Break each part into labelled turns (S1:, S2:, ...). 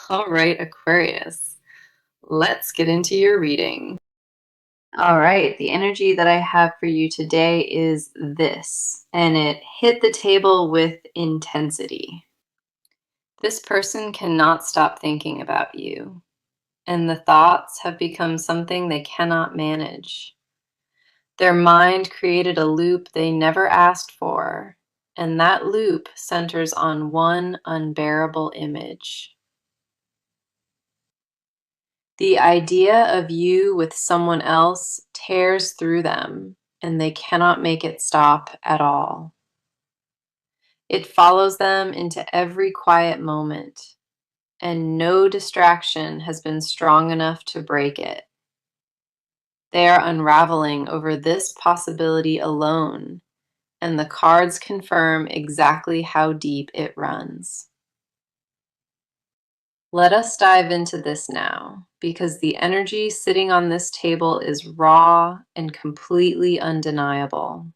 S1: All right, Aquarius, let's get into your reading. All right, the energy that I have for you today is this, and it hit the table with intensity. This person cannot stop thinking about you, and the thoughts have become something they cannot manage. Their mind created a loop they never asked for, and that loop centers on one unbearable image. The idea of you with someone else tears through them, and they cannot make it stop at all. It follows them into every quiet moment, and no distraction has been strong enough to break it. They are unraveling over this possibility alone, and the cards confirm exactly how deep it runs. Let us dive into this now, because the energy sitting on this table is raw and completely undeniable.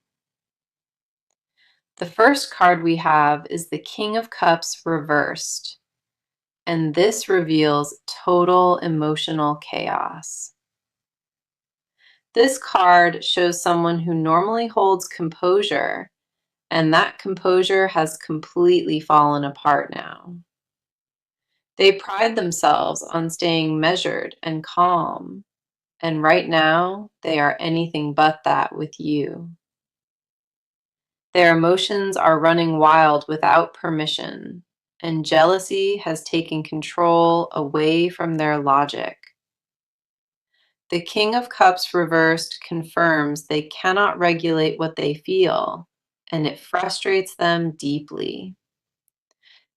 S1: The first card we have is the King of Cups reversed, and this reveals total emotional chaos. This card shows someone who normally holds composure, and that composure has completely fallen apart now. They pride themselves on staying measured and calm, and right now they are anything but that with you. Their emotions are running wild without permission, and jealousy has taken control away from their logic. The King of Cups reversed confirms they cannot regulate what they feel, and it frustrates them deeply.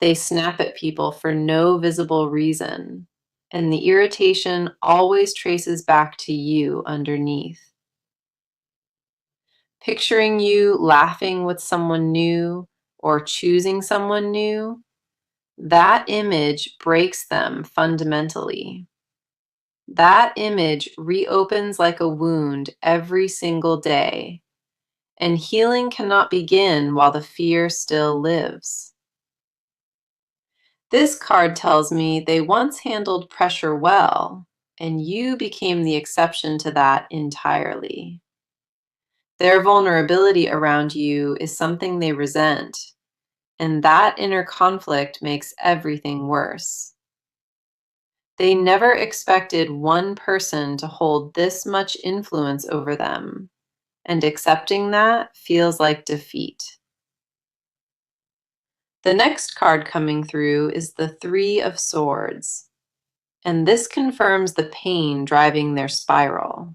S1: They snap at people for no visible reason, and the irritation always traces back to you underneath. Picturing you laughing with someone new or choosing someone new, that image breaks them fundamentally. That image reopens like a wound every single day, and healing cannot begin while the fear still lives. This card tells me they once handled pressure well, and you became the exception to that entirely. Their vulnerability around you is something they resent, and that inner conflict makes everything worse. They never expected one person to hold this much influence over them, and accepting that feels like defeat. The next card coming through is the Three of Swords, and this confirms the pain driving their spiral.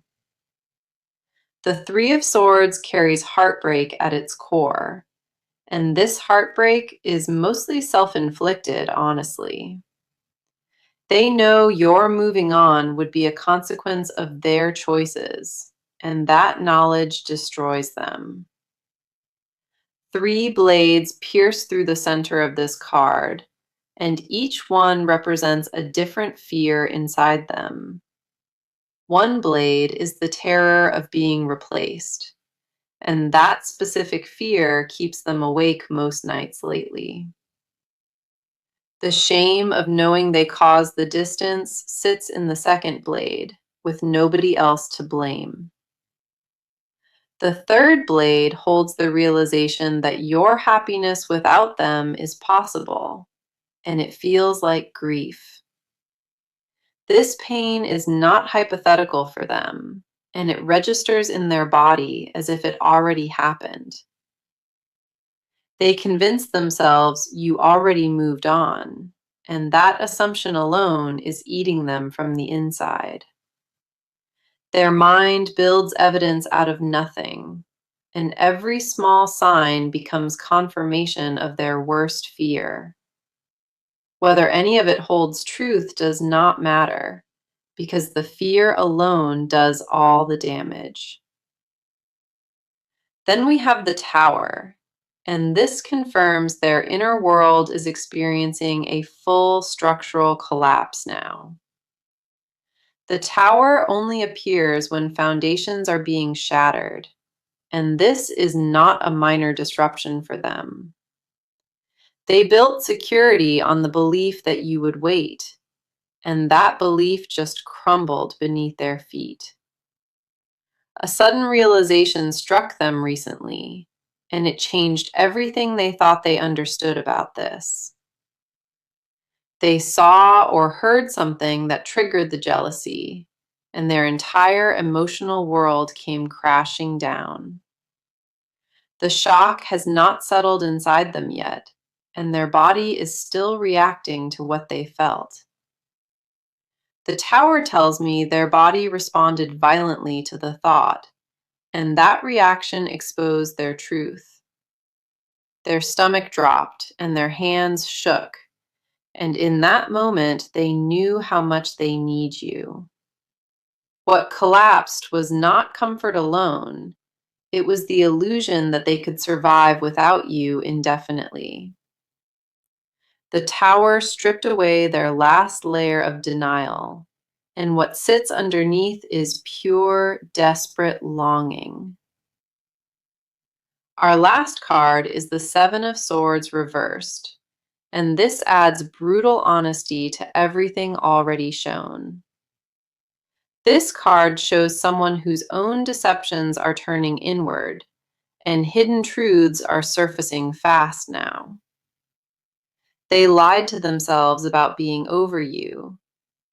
S1: The Three of Swords carries heartbreak at its core, and this heartbreak is mostly self-inflicted, honestly. They know your moving on would be a consequence of their choices, and that knowledge destroys them. Three blades pierce through the center of this card, and each one represents a different fear inside them. One blade is the terror of being replaced, and that specific fear keeps them awake most nights lately. The shame of knowing they caused the distance sits in the second blade, with nobody else to blame. The third blade holds the realization that your happiness without them is possible, and it feels like grief. This pain is not hypothetical for them, and it registers in their body as if it already happened. They convince themselves you already moved on, and that assumption alone is eating them from the inside. Their mind builds evidence out of nothing, and every small sign becomes confirmation of their worst fear. Whether any of it holds truth does not matter, because the fear alone does all the damage. Then we have the Tower, and this confirms their inner world is experiencing a full structural collapse now. The Tower only appears when foundations are being shattered, and this is not a minor disruption for them. They built security on the belief that you would wait, and that belief just crumbled beneath their feet. A sudden realization struck them recently, and it changed everything they thought they understood about this. They saw or heard something that triggered the jealousy, and their entire emotional world came crashing down. The shock has not settled inside them yet, and their body is still reacting to what they felt. The tower tells me their body responded violently to the thought, and that reaction exposed their truth. Their stomach dropped and their hands shook, and in that moment they knew how much they need you. What collapsed was not comfort alone, it was the illusion that they could survive without you indefinitely. The tower stripped away their last layer of denial, and what sits underneath is pure, desperate longing. Our last card is the Seven of Swords reversed, and this adds brutal honesty to everything already shown. This card shows someone whose own deceptions are turning inward, and hidden truths are surfacing fast now. They lied to themselves about being over you,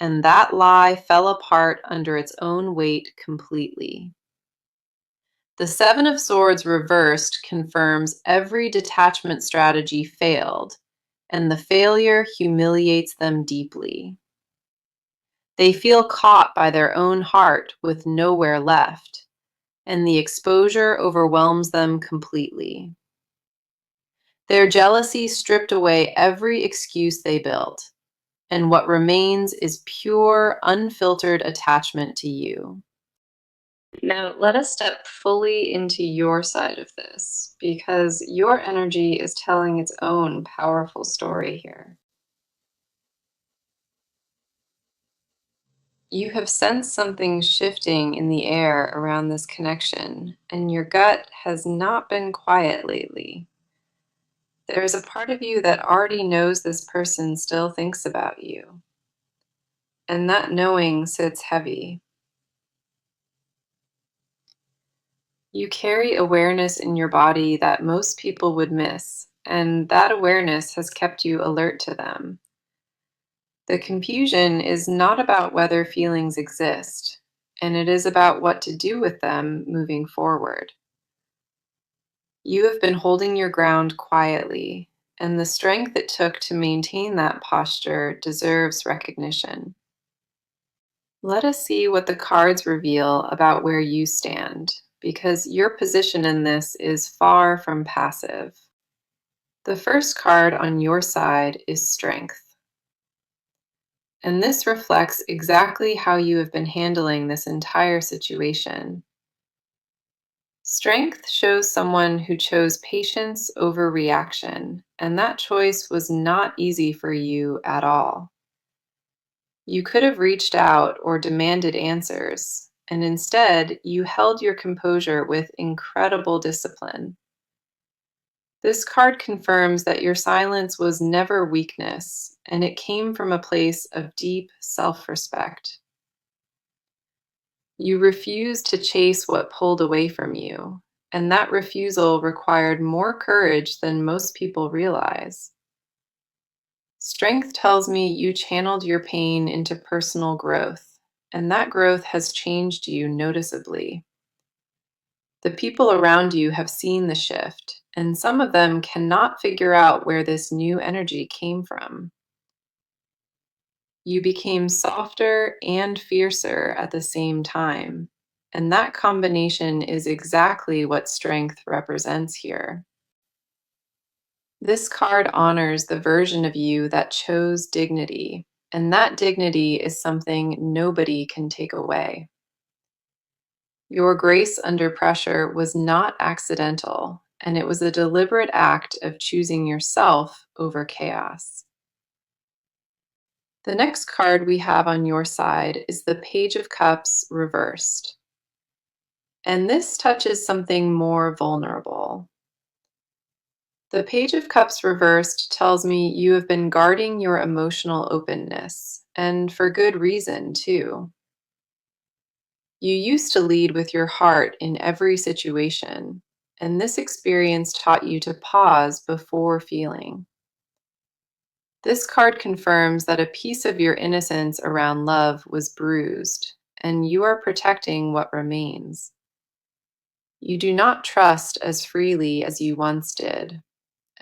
S1: and that lie fell apart under its own weight completely. The Seven of Swords reversed confirms every detachment strategy failed, and the failure humiliates them deeply. They feel caught by their own heart with nowhere left, and the exposure overwhelms them completely. Their jealousy stripped away every excuse they built, and what remains is pure, unfiltered attachment to you. Now, let us step fully into your side of this, because your energy is telling its own powerful story here. You have sensed something shifting in the air around this connection, and your gut has not been quiet lately. There is a part of you that already knows this person still thinks about you, and that knowing sits heavy. You carry awareness in your body that most people would miss, and that awareness has kept you alert to them. The confusion is not about whether feelings exist, and it is about what to do with them moving forward. You have been holding your ground quietly, and the strength it took to maintain that posture deserves recognition. Let us see what the cards reveal about where you stand, because your position in this is far from passive. The first card on your side is Strength, and this reflects exactly how you have been handling this entire situation. Strength shows someone who chose patience over reaction, and that choice was not easy for you at all. You could have reached out or demanded answers, and instead, you held your composure with incredible discipline. This card confirms that your silence was never weakness, and it came from a place of deep self-respect. You refused to chase what pulled away from you, and that refusal required more courage than most people realize. Strength tells me you channeled your pain into personal growth, and that growth has changed you noticeably. The people around you have seen the shift, and some of them cannot figure out where this new energy came from. You became softer and fiercer at the same time, and that combination is exactly what strength represents here. This card honors the version of you that chose dignity, and that dignity is something nobody can take away. Your grace under pressure was not accidental, and it was a deliberate act of choosing yourself over chaos. The next card we have on your side is the Page of Cups reversed, and this touches something more vulnerable. The Page of Cups reversed tells me you have been guarding your emotional openness, and for good reason, too. You used to lead with your heart in every situation, and this experience taught you to pause before feeling. This card confirms that a piece of your innocence around love was bruised, and you are protecting what remains. You do not trust as freely as you once did,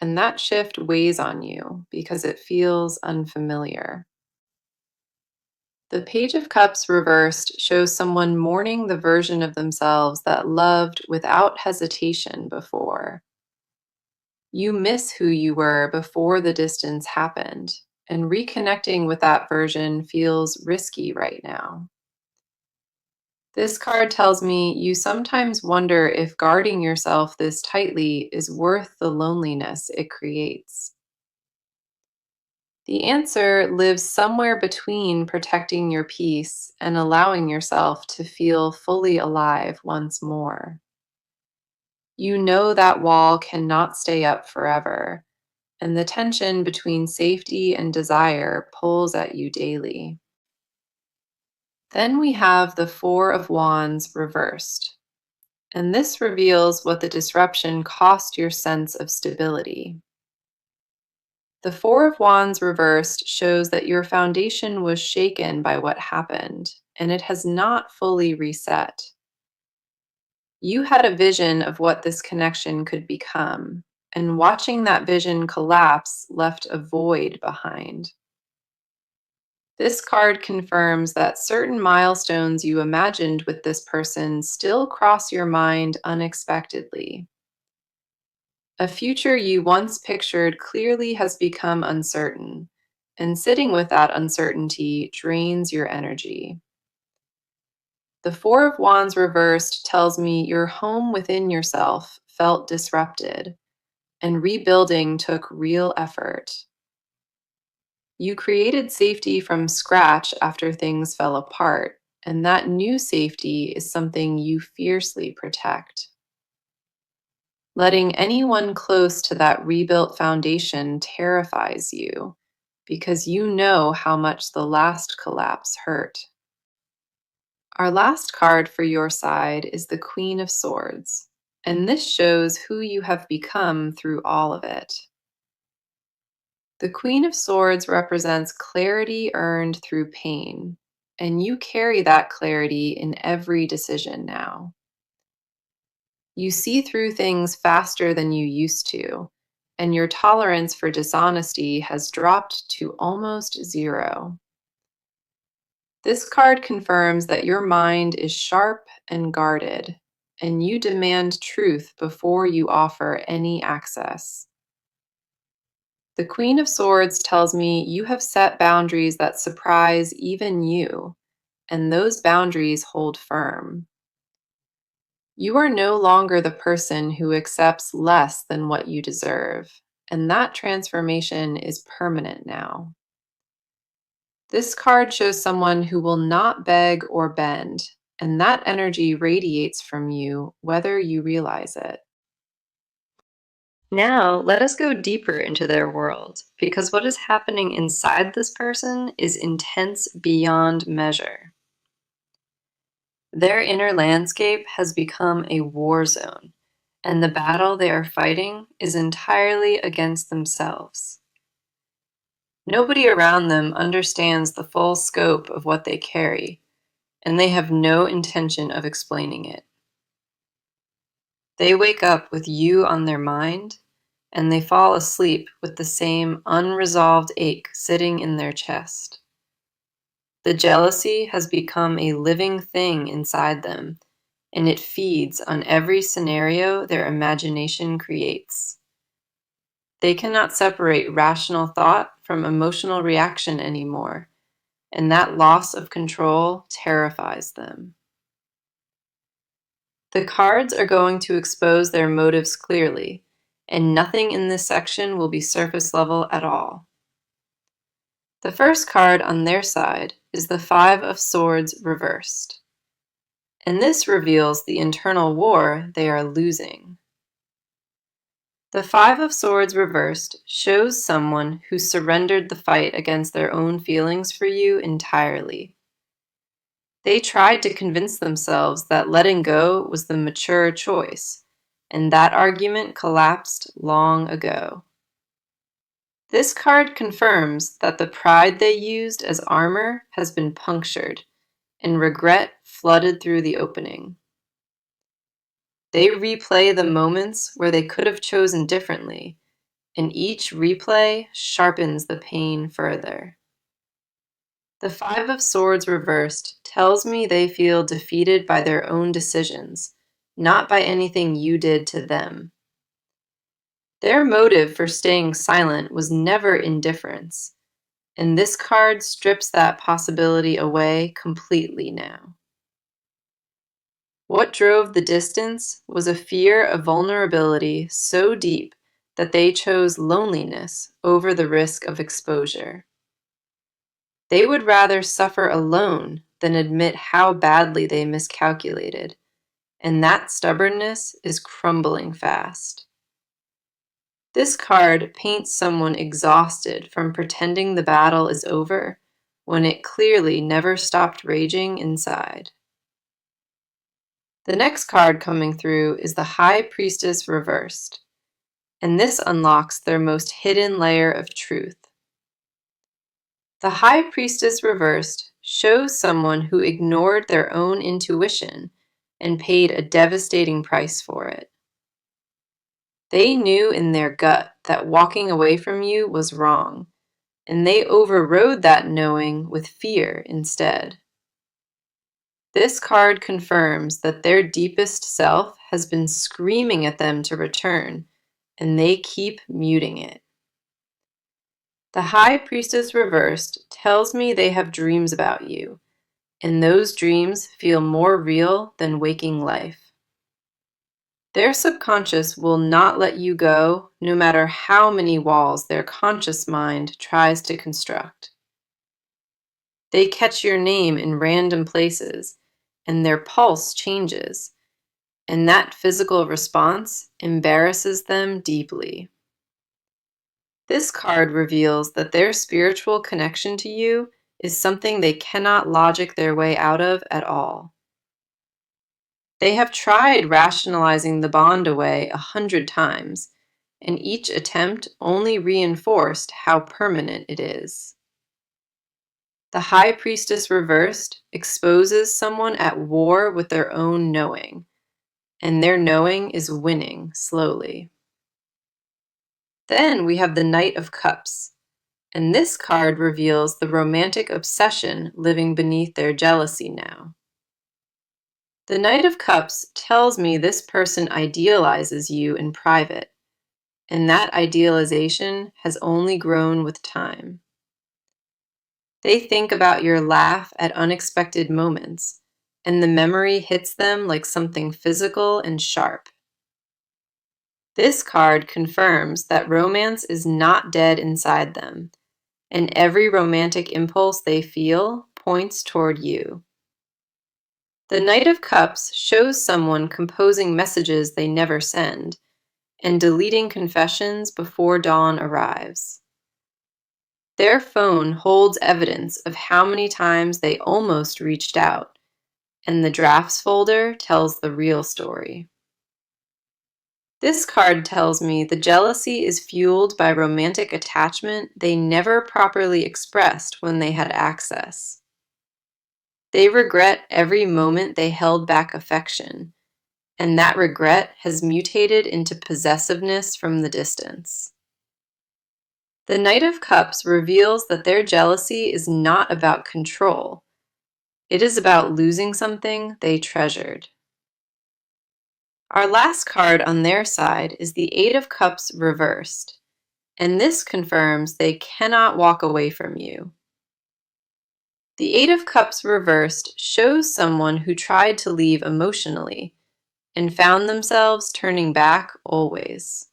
S1: and that shift weighs on you because it feels unfamiliar. The Page of Cups reversed shows someone mourning the version of themselves that loved without hesitation before. You miss who you were before the distance happened, and reconnecting with that version feels risky right now. This card tells me you sometimes wonder if guarding yourself this tightly is worth the loneliness it creates. The answer lives somewhere between protecting your peace and allowing yourself to feel fully alive once more. You know that wall cannot stay up forever, and the tension between safety and desire pulls at you daily. Then we have the Four of Wands reversed, and this reveals what the disruption cost your sense of stability. The Four of Wands reversed shows that your foundation was shaken by what happened, and it has not fully reset. You had a vision of what this connection could become, and watching that vision collapse left a void behind. This card confirms that certain milestones you imagined with this person still cross your mind unexpectedly. A future you once pictured clearly has become uncertain, and sitting with that uncertainty drains your energy. The Four of Wands reversed tells me your home within yourself felt disrupted, and rebuilding took real effort. You created safety from scratch after things fell apart, and that new safety is something you fiercely protect. Letting anyone close to that rebuilt foundation terrifies you because you know how much the last collapse hurt. Our last card for your side is the Queen of Swords, and this shows who you have become through all of it. The Queen of Swords represents clarity earned through pain, and you carry that clarity in every decision now. You see through things faster than you used to, and your tolerance for dishonesty has dropped to almost zero. This card confirms that your mind is sharp and guarded, and you demand truth before you offer any access. The Queen of Swords tells me you have set boundaries that surprise even you, and those boundaries hold firm. You are no longer the person who accepts less than what you deserve, and that transformation is permanent now. This card shows someone who will not beg or bend, and that energy radiates from you whether you realize it. Now, let us go deeper into their world, because what is happening inside this person is intense beyond measure. Their inner landscape has become a war zone, and the battle they are fighting is entirely against themselves. Nobody around them understands the full scope of what they carry, and they have no intention of explaining it. They wake up with you on their mind, and they fall asleep with the same unresolved ache sitting in their chest. The jealousy has become a living thing inside them, and it feeds on every scenario their imagination creates. They cannot separate rational thought from emotional reaction anymore, and that loss of control terrifies them. The cards are going to expose their motives clearly, and nothing in this section will be surface level at all. The first card on their side is the Five of Swords reversed, and this reveals the internal war they are losing. The Five of Swords reversed shows someone who surrendered the fight against their own feelings for you entirely. They tried to convince themselves that letting go was the mature choice, and that argument collapsed long ago. This card confirms that the pride they used as armor has been punctured, and regret flooded through the opening. They replay the moments where they could have chosen differently, and each replay sharpens the pain further. The Five of Swords reversed tells me they feel defeated by their own decisions, not by anything you did to them. Their motive for staying silent was never indifference, and this card strips that possibility away completely now. What drove the distance was a fear of vulnerability so deep that they chose loneliness over the risk of exposure. They would rather suffer alone than admit how badly they miscalculated, and that stubbornness is crumbling fast. This card paints someone exhausted from pretending the battle is over when it clearly never stopped raging inside. The next card coming through is the High Priestess reversed, and this unlocks their most hidden layer of truth. The High Priestess reversed shows someone who ignored their own intuition and paid a devastating price for it. They knew in their gut that walking away from you was wrong, and they overrode that knowing with fear instead. This card confirms that their deepest self has been screaming at them to return, and they keep muting it. The High Priestess reversed tells me they have dreams about you, and those dreams feel more real than waking life. Their subconscious will not let you go, no matter how many walls their conscious mind tries to construct. They catch your name in random places, and their pulse changes, and that physical response embarrasses them deeply. This card reveals that their spiritual connection to you is something they cannot logic their way out of at all. They have tried rationalizing the bond away 100 times, and each attempt only reinforced how permanent it is. The High Priestess reversed exposes someone at war with their own knowing, and their knowing is winning slowly. Then we have the Knight of Cups, and this card reveals the romantic obsession living beneath their jealousy now. The Knight of Cups tells me this person idealizes you in private, and that idealization has only grown with time. They think about your laugh at unexpected moments, and the memory hits them like something physical and sharp. This card confirms that romance is not dead inside them, and every romantic impulse they feel points toward you. The Knight of Cups shows someone composing messages they never send, and deleting confessions before dawn arrives. Their phone holds evidence of how many times they almost reached out, and the drafts folder tells the real story. This card tells me the jealousy is fueled by romantic attachment they never properly expressed when they had access. They regret every moment they held back affection, and that regret has mutated into possessiveness from the distance. The Knight of Cups reveals that their jealousy is not about control. It is about losing something they treasured. Our last card on their side is the Eight of Cups reversed, and this confirms they cannot walk away from you. The Eight of Cups reversed shows someone who tried to leave emotionally and found themselves turning back always.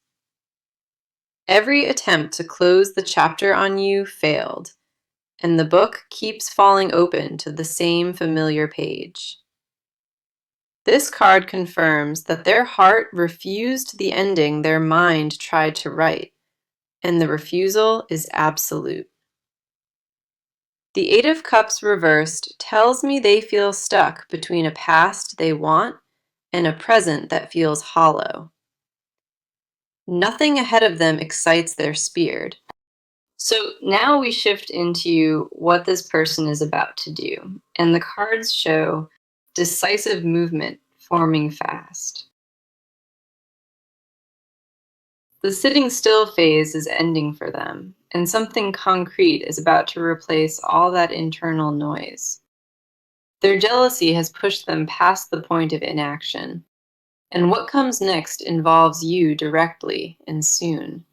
S1: Every attempt to close the chapter on you failed, and the book keeps falling open to the same familiar page. This card confirms that their heart refused the ending their mind tried to write, and the refusal is absolute. The Eight of Cups reversed tells me they feel stuck between a past they want and a present that feels hollow. Nothing ahead of them excites their spirit. So now we shift into what this person is about to do, and the cards show decisive movement forming fast. The sitting still phase is ending for them, and something concrete is about to replace all that internal noise. Their jealousy has pushed them past the point of inaction, and what comes next involves you directly and soon.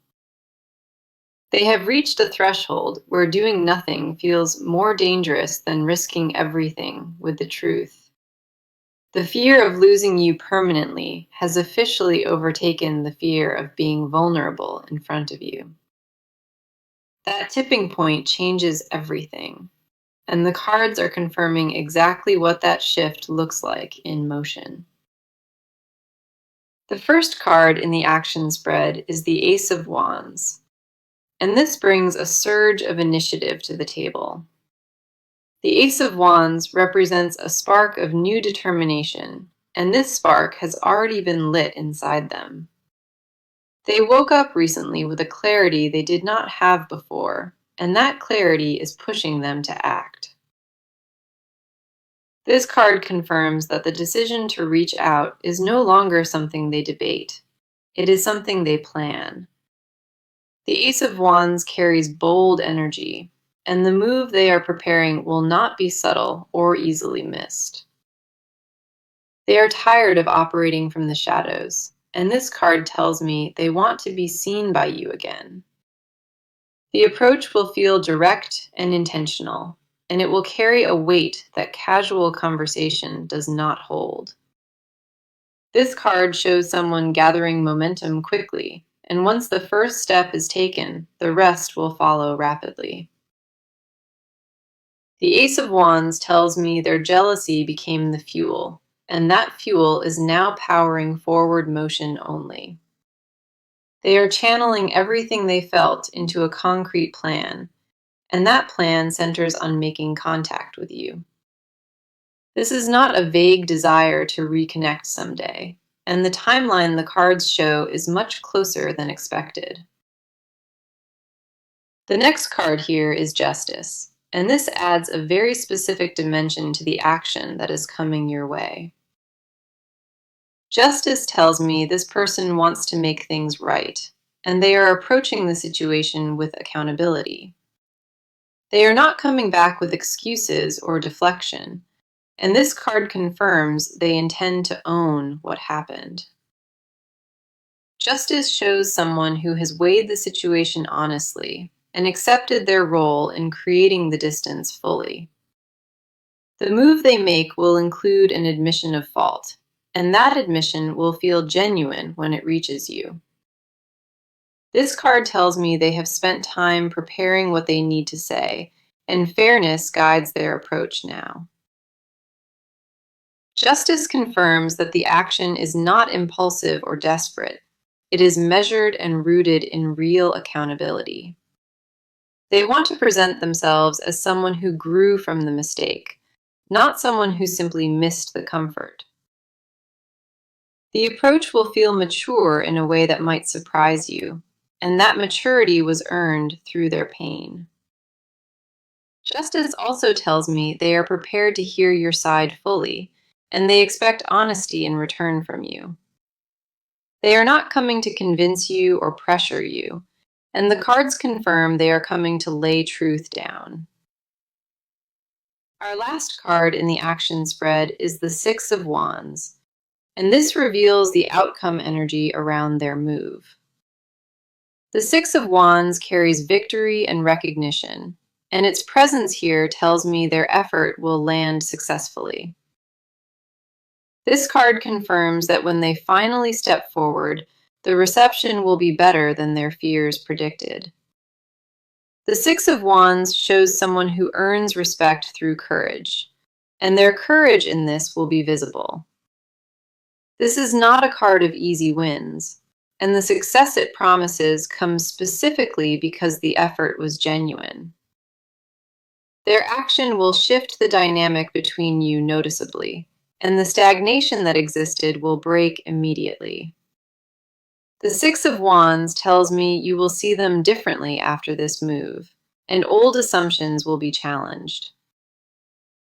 S1: They have reached a threshold where doing nothing feels more dangerous than risking everything with the truth. The fear of losing you permanently has officially overtaken the fear of being vulnerable in front of you. That tipping point changes everything, and the cards are confirming exactly what that shift looks like in motion. The first card in the action spread is the Ace of Wands, and this brings a surge of initiative to the table. The Ace of Wands represents a spark of new determination, and this spark has already been lit inside them. They woke up recently with a clarity they did not have before, and that clarity is pushing them to act. This card confirms that the decision to reach out is no longer something they debate. It is something they plan. The Ace of Wands carries bold energy, and the move they are preparing will not be subtle or easily missed. They are tired of operating from the shadows, and this card tells me they want to be seen by you again. The approach will feel direct and intentional, and it will carry a weight that casual conversation does not hold. This card shows someone gathering momentum quickly, and once the first step is taken, the rest will follow rapidly. The Ace of Wands tells me their jealousy became the fuel, and that fuel is now powering forward motion only. They are channeling everything they felt into a concrete plan, and that plan centers on making contact with you. This is not a vague desire to reconnect someday, and the timeline the cards show is much closer than expected. The next card here is Justice, and this adds a very specific dimension to the action that is coming your way. Justice tells me this person wants to make things right, and they are approaching the situation with accountability. They are not coming back with excuses or deflection, and this card confirms they intend to own what happened. Justice shows someone who has weighed the situation honestly and accepted their role in creating the distance fully. The move they make will include an admission of fault, and that admission will feel genuine when it reaches you. This card tells me they have spent time preparing what they need to say, and fairness guides their approach now. Justice confirms that the action is not impulsive or desperate. It is measured and rooted in real accountability. They want to present themselves as someone who grew from the mistake, not someone who simply missed the comfort. The approach will feel mature in a way that might surprise you, and that maturity was earned through their pain. Justice also tells me they are prepared to hear your side fully, and they expect honesty in return from you. They are not coming to convince you or pressure you, and the cards confirm they are coming to lay truth down. Our last card in the action spread is the Six of Wands, and this reveals the outcome energy around their move. The Six of Wands carries victory and recognition, and its presence here tells me their effort will land successfully. This card confirms that when they finally step forward, the reception will be better than their fears predicted. The Six of Wands shows someone who earns respect through courage, and their courage in this will be visible. This is not a card of easy wins, and the success it promises comes specifically because the effort was genuine. Their action will shift the dynamic between you noticeably, and the stagnation that existed will break immediately. The Six of Wands tells me you will see them differently after this move, and old assumptions will be challenged.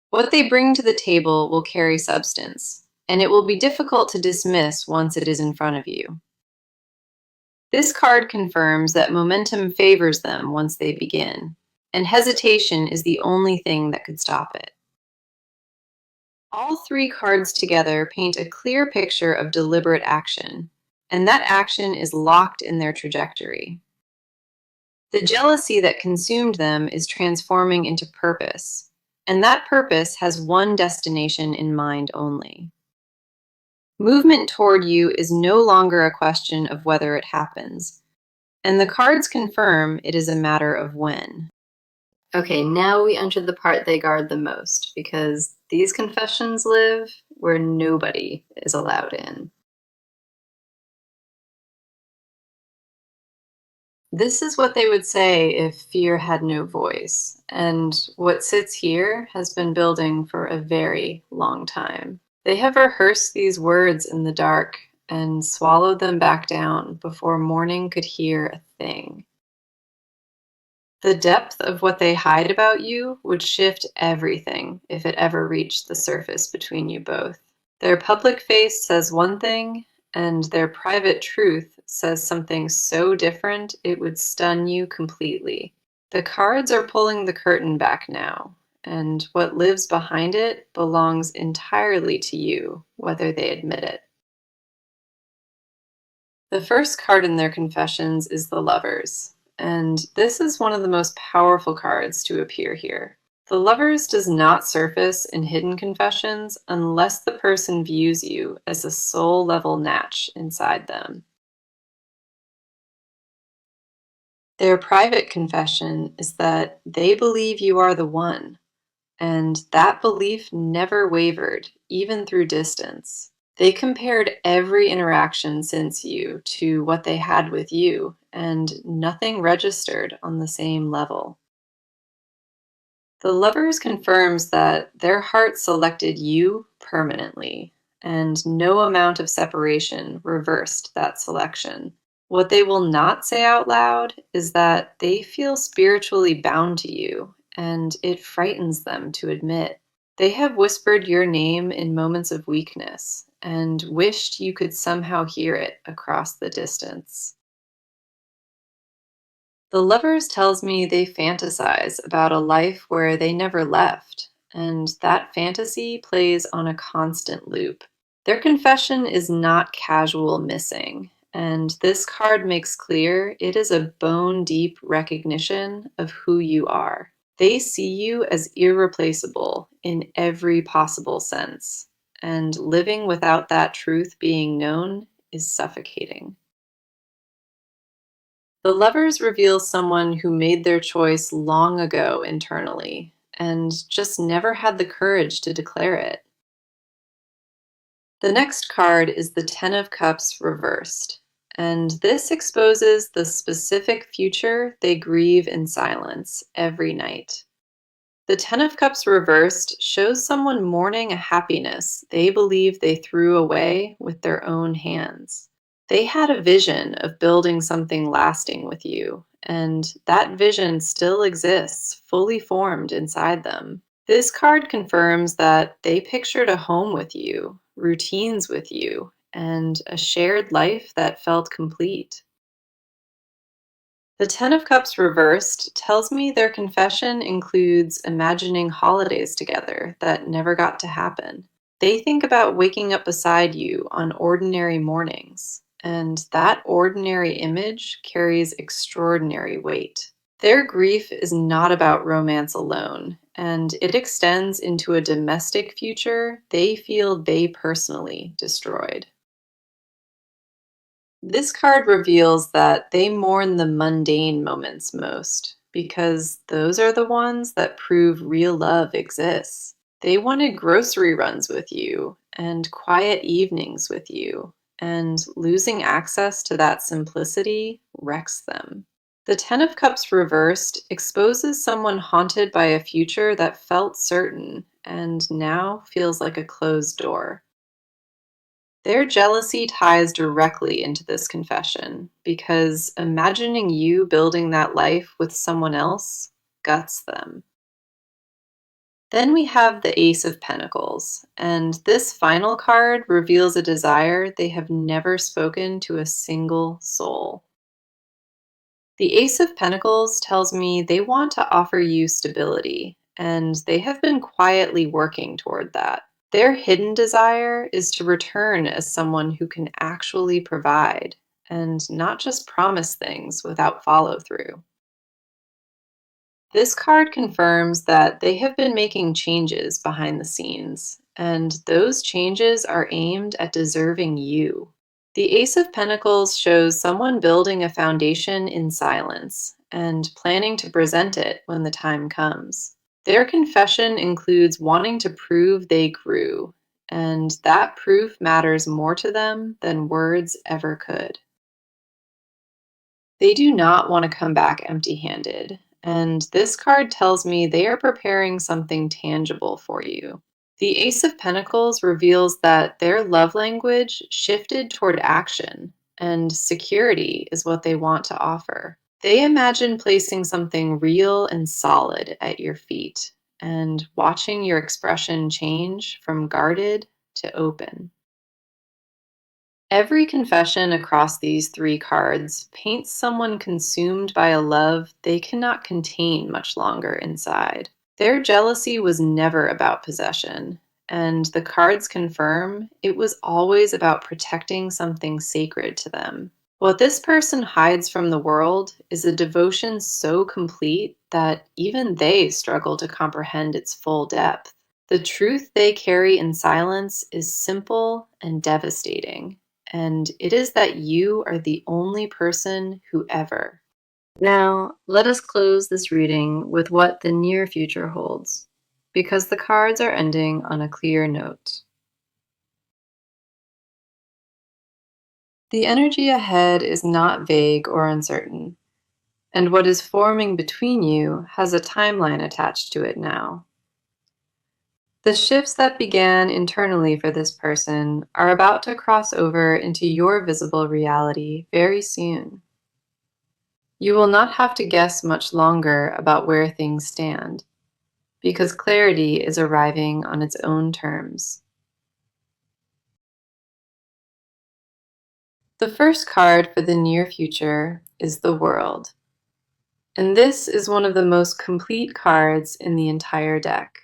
S1: What they bring to the table will carry substance, and it will be difficult to dismiss once it is in front of you. This card confirms that momentum favors them once they begin, and hesitation is the only thing that could stop it. All three cards together paint a clear picture of deliberate action, and that action is locked in their trajectory. The jealousy that consumed them is transforming into purpose, and that purpose has one destination in mind only. Movement toward you is no longer a question of whether it happens, and the cards confirm it is a matter of when. Okay, now we enter the part they guard the most, because these confessions live where nobody is allowed in. This is what they would say if fear had no voice, and what sits here has been building for a very long time. They have rehearsed these words in the dark and swallowed them back down before morning could hear a thing. The depth of what they hide about you would shift everything if it ever reached the surface between you both. Their public face says one thing, and their private truth says something so different it would stun you completely. The cards are pulling the curtain back now, and what lives behind it belongs entirely to you, whether they admit it. The first card in their confessions is the Lovers, and this is one of the most powerful cards to appear here. The Lovers does not surface in hidden confessions unless the person views you as a soul-level match inside them. Their private confession is that they believe you are the one, and that belief never wavered, even through distance. They compared every interaction since you to what they had with you, and nothing registered on the same level. The Lovers confirms that their heart selected you permanently, and no amount of separation reversed that selection. What they will not say out loud is that they feel spiritually bound to you, and it frightens them to admit. They have whispered your name in moments of weakness and wished you could somehow hear it across the distance. The Lovers tells me they fantasize about a life where they never left, and that fantasy plays on a constant loop. Their confession is not casual missing, and this card makes clear it is a bone-deep recognition of who you are. They see you as irreplaceable in every possible sense, and living without that truth being known is suffocating. The Lovers reveal someone who made their choice long ago internally and just never had the courage to declare it. The next card is the Ten of Cups reversed, and this exposes the specific future they grieve in silence every night. The Ten of Cups reversed shows someone mourning a happiness they believe they threw away with their own hands. They had a vision of building something lasting with you, and that vision still exists, fully formed inside them. This card confirms that they pictured a home with you, routines with you, and a shared life that felt complete. The Ten of Cups reversed tells me their confession includes imagining holidays together that never got to happen. They think about waking up beside you on ordinary mornings, and that ordinary image carries extraordinary weight. Their grief is not about romance alone, and it extends into a domestic future they feel they personally destroyed. This card reveals that they mourn the mundane moments most, because those are the ones that prove real love exists. They wanted grocery runs with you, and quiet evenings with you, and losing access to that simplicity wrecks them. The Ten of Cups reversed exposes someone haunted by a future that felt certain and now feels like a closed door. Their jealousy ties directly into this confession because imagining you building that life with someone else guts them. Then we have the Ace of Pentacles, and this final card reveals a desire they have never spoken to a single soul. The Ace of Pentacles tells me they want to offer you stability, and they have been quietly working toward that. Their hidden desire is to return as someone who can actually provide and not just promise things without follow through. This card confirms that they have been making changes behind the scenes, and those changes are aimed at deserving you. The Ace of Pentacles shows someone building a foundation in silence and planning to present it when the time comes. Their confession includes wanting to prove they grew, and that proof matters more to them than words ever could. They do not want to come back empty-handed, and this card tells me they are preparing something tangible for you. The Ace of Pentacles reveals that their love language shifted toward action, and security is what they want to offer. They imagine placing something real and solid at your feet, and watching your expression change from guarded to open. Every confession across these three cards paints someone consumed by a love they cannot contain much longer inside. Their jealousy was never about possession, and the cards confirm it was always about protecting something sacred to them. What this person hides from the world is a devotion so complete that even they struggle to comprehend its full depth. The truth they carry in silence is simple and devastating, and it is that you are the only person who ever. Now, let us close this reading with what the near future holds, because the cards are ending on a clear note. The energy ahead is not vague or uncertain, and what is forming between you has a timeline attached to it now. The shifts that began internally for this person are about to cross over into your visible reality very soon. You will not have to guess much longer about where things stand, because clarity is arriving on its own terms. The first card for the near future is the World, and this is one of the most complete cards in the entire deck.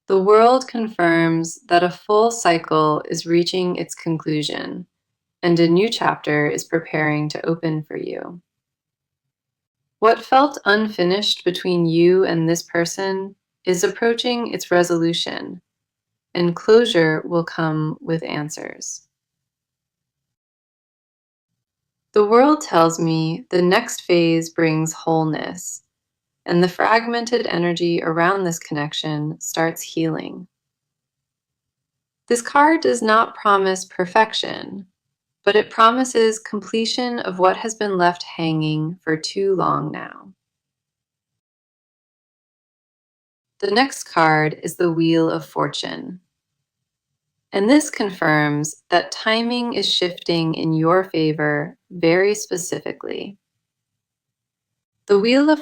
S1: The World confirms that a full cycle is reaching its conclusion, and a new chapter is preparing to open for you. What felt unfinished between you and this person is approaching its resolution, and closure will come with answers. The World tells me the next phase brings wholeness, and the fragmented energy around this connection starts healing. This card does not promise perfection, but it promises completion of what has been left hanging for too long now. The next card is the Wheel of Fortune, and this confirms that timing is shifting in your favor very specifically. The Wheel of